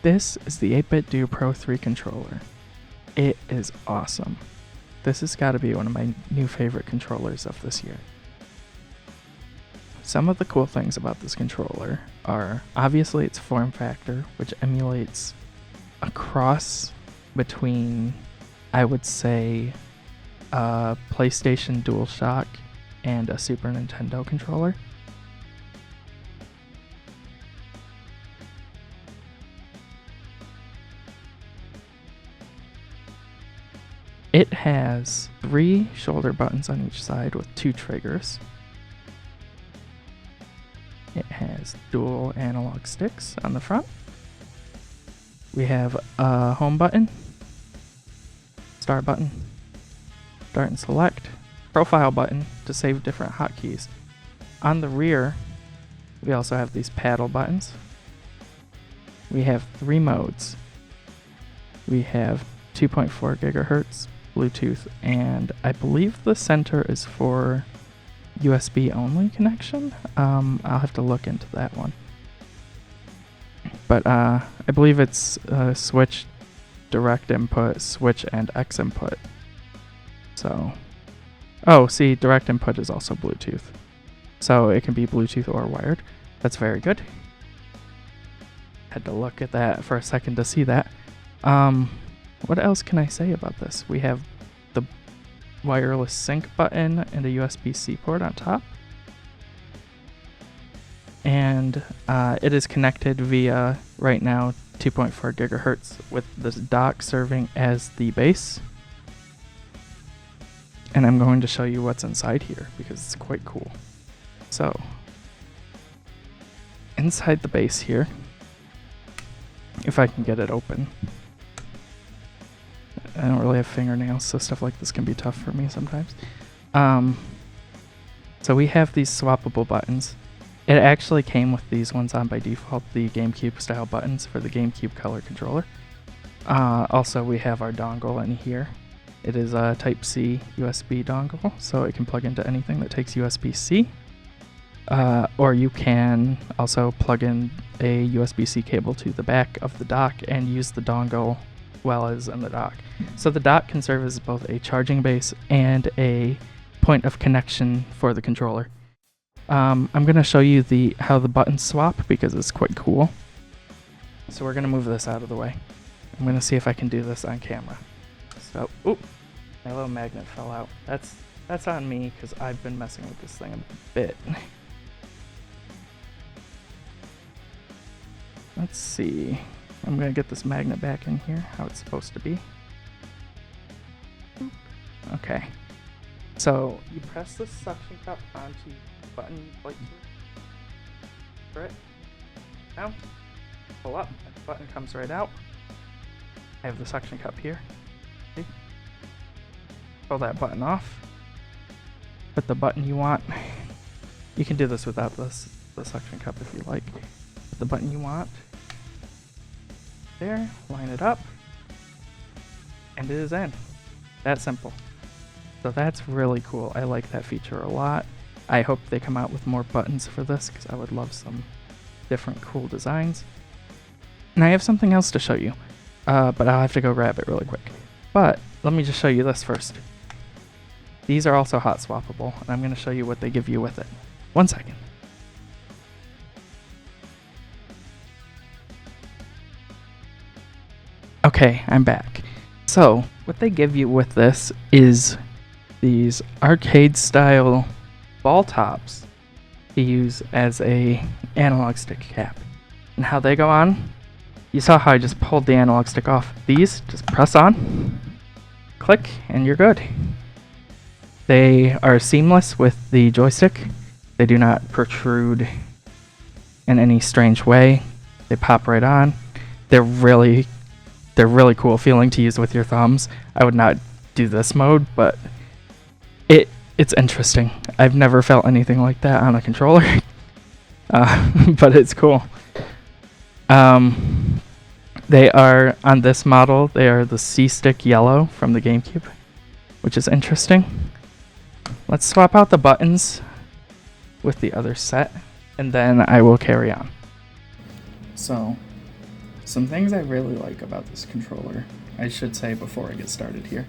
This is the 8BitDo Pro 3 controller. It is awesome. This has got to be one of my new favorite controllers of this year. Some of the cool things about this controller are obviously its form factor, which emulates a cross between, I would say, a PlayStation DualShock and a Super Nintendo controller. It has 3 shoulder buttons on each side with 2 triggers. It has dual analog sticks on the front. We have a home button, start button, start and select, profile button to save different hotkeys. On the rear, we also have these paddle buttons. We have 3 modes. We have 2.4 gigahertz Bluetooth, and I believe the center is for USB only connection. I'll have to look into that one. But I believe it's switch, direct input, switch, and X input. So, oh, see, direct input is also Bluetooth. So it can be Bluetooth or wired. That's very good. Had to look at that for a second to see that. What else can I say about this? We have the wireless sync button and a USB-C port on top. And it is connected via, right now, 2.4 gigahertz with this dock serving as the base. And I'm going to show you what's inside here because it's quite cool. So, inside the base here, if I can get it open. I don't really have fingernails, so stuff like this can be tough for me sometimes. So we have these swappable buttons. It actually came with these ones on by default, the GameCube style buttons for the GameCube color controller. Also, we have our dongle in here. It is a Type-C USB dongle, so it can plug into anything that takes USB-C. Or you can also plug in a USB-C cable to the back of the dock and use the dongle well as in the dock. So the dock can serve as both a charging base and a point of connection for the controller. I'm going to show you how the buttons swap because it's quite cool. So we're going to move this out of the way. I'm going to see if I can do this on camera. So, oop, my little magnet fell out. That's on me because I've been messing with this thing a bit. Let's see. I'm going to get this magnet back in here, how it's supposed to be. Okay. So, you press the suction cup onto the button like for it. Now, pull up, and the button comes right out. I have the suction cup here. See? Pull that button off. Put the button you want. You can do this without the suction cup if you like. Put the button you want. There, line it up, and it is in. That simple. So that's really cool. I like that feature a lot. I hope they come out with more buttons for this because I would love some different cool designs. And I have something else to show you, but I'll have to go grab it really quick. But let me just show you this first. These are also hot swappable, and I'm going to show you what they give you with it. 1 second. Okay, I'm back. So, what they give you with this is these arcade-style ball tops to use as a analog stick cap. And how they go on, you saw how I just pulled the analog stick off. These, just press on, click, and you're good. They are seamless with the joystick. They do not protrude in any strange way. They pop right on. They're really cool feeling to use with your thumbs. I would not do this mode, but it's interesting. I've never felt anything like that on a controller, but it's cool. They are, on this model, they are the C-Stick Yellow from the GameCube, which is interesting. Let's swap out the buttons with the other set, and then I will carry on. So, Some things I really like about this controller, I should say before I get started here.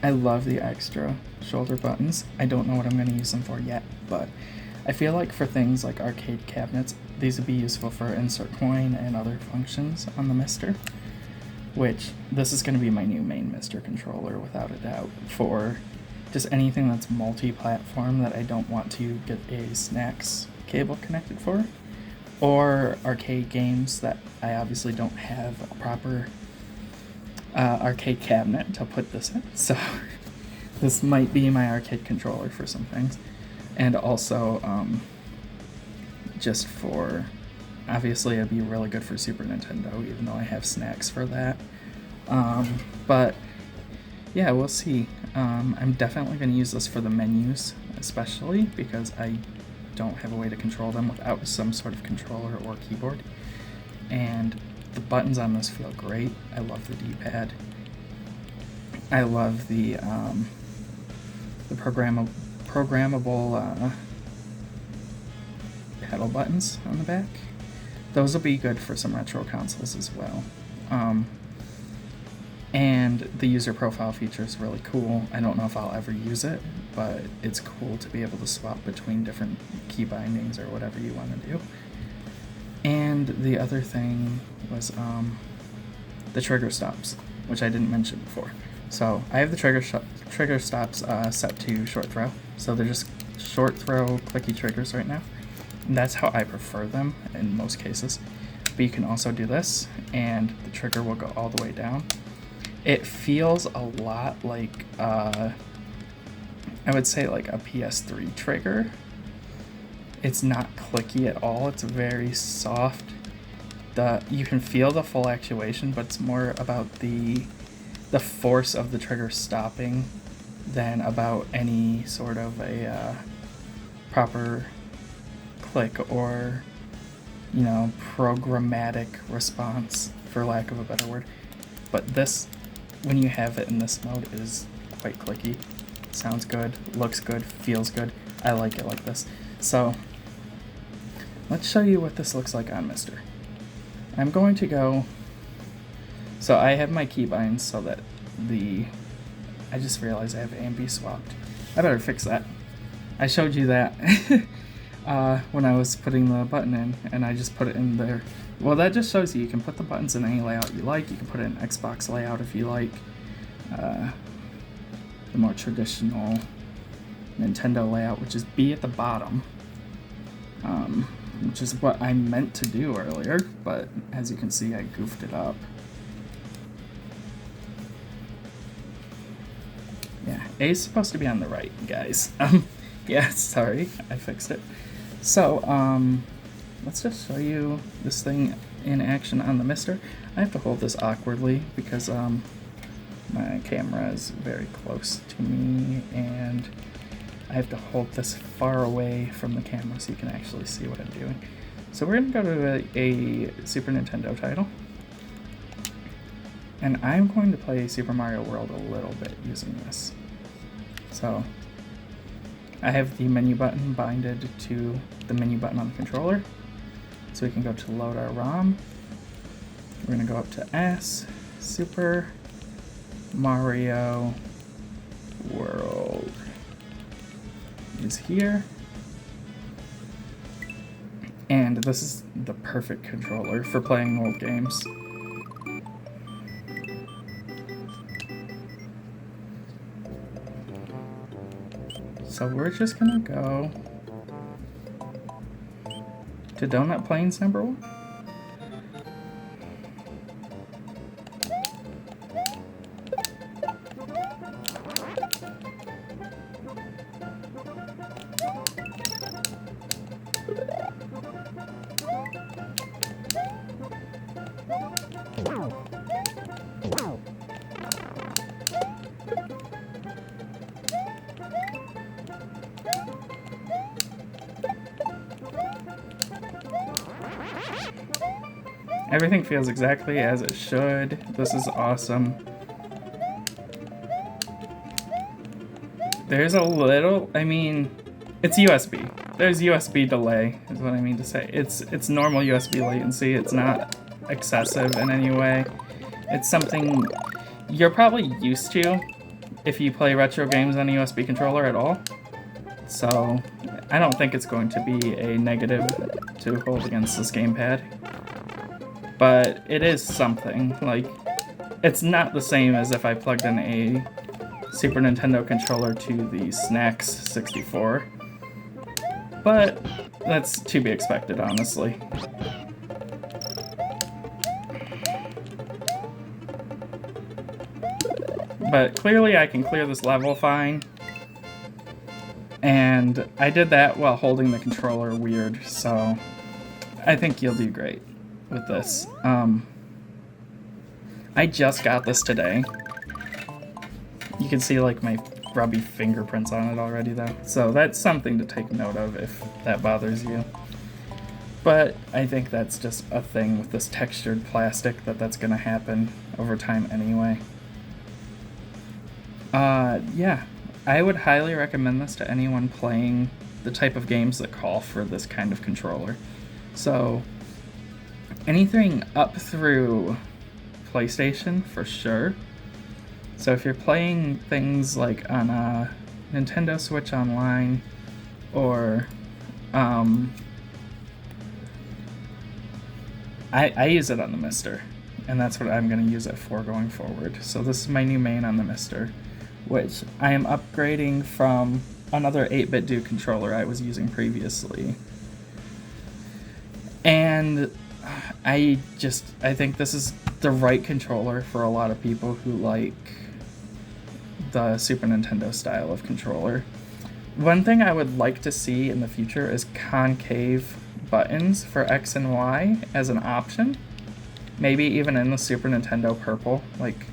I love the extra shoulder buttons. I don't know what I'm going to use them for yet, but I feel like for things like arcade cabinets, these would be useful for insert coin and other functions on the Mister, which this is going to be my new main Mister controller without a doubt for just anything that's multi-platform that I don't want to get a snacks cable connected for, or arcade games that I obviously don't have a proper arcade cabinet to put this in, so this might be my arcade controller for some things. And also just for, obviously it'd be really good for Super Nintendo, even though I have snacks for that. But yeah, we'll see. I'm definitely going to use this for the menus, especially because I don't have a way to control them without some sort of controller or keyboard. And the buttons on this feel great. I love the D-pad. I love the programmable pedal buttons on the back. Those will be good for some retro consoles as well. And the user profile feature is really cool. I don't know if I'll ever use it, but it's cool to be able to swap between different key bindings or whatever you want to do. And the other thing was the trigger stops, which I didn't mention before. So I have the trigger stops set to short throw. So they're just short throw clicky triggers right now. And that's how I prefer them in most cases. But you can also do this, and the trigger will go all the way down. It feels a lot like, I would say like a PS3 trigger. It's not clicky at all. It's very soft. You can feel the full actuation, but it's more about the force of the trigger stopping than about any sort of a proper click or, you know, programmatic response, for lack of a better word. But this, when you have it in this mode, is quite clicky. Sounds good, looks good, feels good. I like it like this. So let's show you what this looks like on Mister. I'm going to go, so I have my keybinds so that I just realized I have A and B swapped. I better fix that. I showed you that when I was putting the button in, and I just put it in there. Well, that just shows you can put the buttons in any layout you like. You can put it in Xbox layout if you like. The more traditional Nintendo layout, which is B at the bottom, which is what I meant to do earlier, but as you can see, I goofed it up. Yeah, A is supposed to be on the right, guys. Yeah, sorry, I fixed it. So, let's just show you this thing in action on the Mister. I have to hold this awkwardly because my camera is very close to me, and I have to hold this far away from the camera so you can actually see what I'm doing. So we're going to go to a Super Nintendo title, and I'm going to play Super Mario World a little bit using this. So I have the menu button binded to the menu button on the controller, so we can go to load our ROM. We're going to go up to S, Super Mario World is here, and this is the perfect controller for playing old games. So we're just gonna go to Donut Plains number 1. Everything feels exactly as it should. This is awesome. There's a little, I mean, it's USB. There's USB delay, is what I mean to say. It's normal USB latency. It's not excessive in any way. It's something you're probably used to if you play retro games on a USB controller at all. So I don't think it's going to be a negative to hold against this gamepad. But it is something. Like, it's not the same as if I plugged in a Super Nintendo controller to the SNES 64. But that's to be expected, honestly. But clearly I can clear this level fine. And I did that while holding the controller weird, so I think you'll do great with this. I just got this today. You can see like my grubby fingerprints on it already though. So that's something to take note of if that bothers you. But I think that's just a thing with this textured plastic that's gonna happen over time anyway. Yeah, I would highly recommend this to anyone playing the type of games that call for this kind of controller. So anything up through PlayStation for sure. So if you're playing things like on a Nintendo Switch Online or I use it on the Mister, and that's what I'm going to use it for going forward. So this is my new main on the Mister, which I am upgrading from another 8BitDo controller I was using previously. And I think this is the right controller for a lot of people who like the Super Nintendo style of controller. One thing I would like to see in the future is concave buttons for X and Y as an option. Maybe even in the Super Nintendo purple, like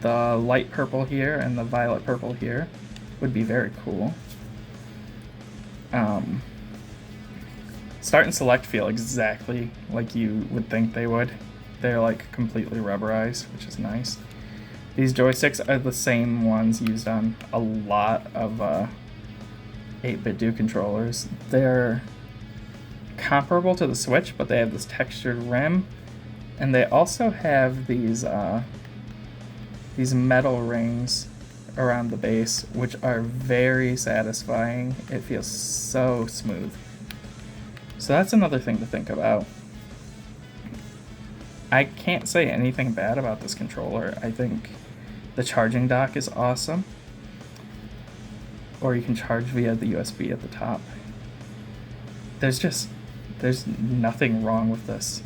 the light purple here and the violet purple here would be very cool. Start and select feel exactly like you would think they would. They're like completely rubberized, which is nice. These joysticks are the same ones used on a lot of 8BitDo controllers. They're comparable to the Switch, but they have this textured rim, and they also have these metal rings around the base, which are very satisfying. It feels so smooth. So that's another thing to think about. I can't say anything bad about this controller. I think the charging dock is awesome. Or you can charge via the USB at the top. There's nothing wrong with this.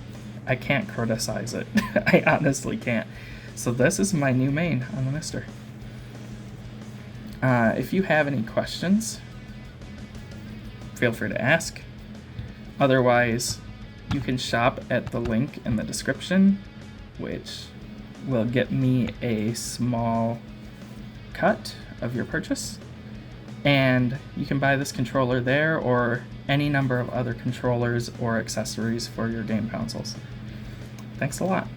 I can't criticize it. I honestly can't. So this is my new main on the Mister. If you have any questions, feel free to ask. Otherwise, you can shop at the link in the description, which will get me a small cut of your purchase. And you can buy this controller there or any number of other controllers or accessories for your game consoles. Thanks a lot.